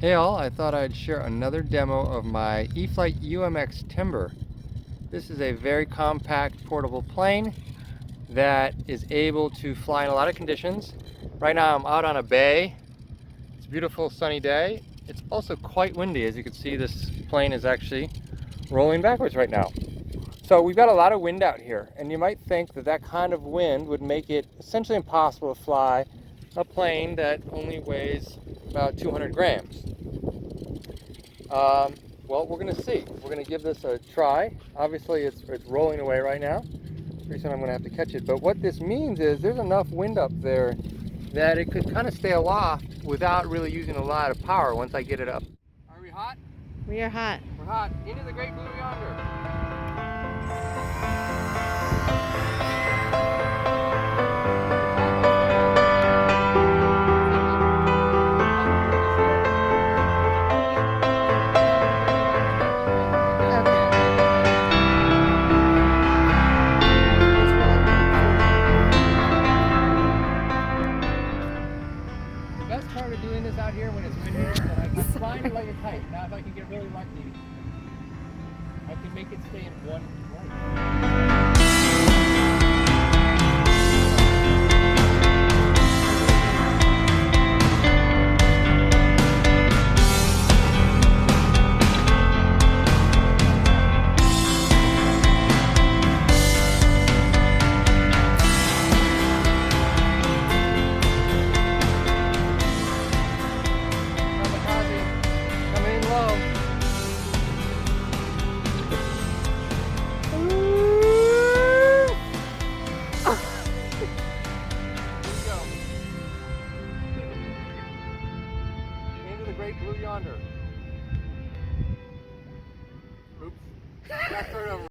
Hey all, I thought I'd share another demo of my E-Flite UMX Timber. This is a very compact portable plane that is able to fly in a lot of conditions. Right now I'm out on a bay. It's a beautiful sunny day. It's also quite windy. As you can see, this plane is actually rolling backwards right now. So we've got a lot of wind out here, and you might think that that kind of wind would make it essentially impossible to fly a plane that only weighs about 200 grams. Well, we're going to see. We're going to give this a try. Obviously, it's rolling away right now. Pretty soon I'm going to have to catch it. But what this means is there's enough wind up there that it could kind of stay aloft without really using a lot of power once I get it up. Are we hot? We are hot. We're hot. Into the great blue yonder. The best part of doing this out here when it's windy is that I'm flying it like a kite. Now if I can get really lucky, I can make it stay in one place. Coming in low. Into the great blue yonder. Oops. Gotta start over.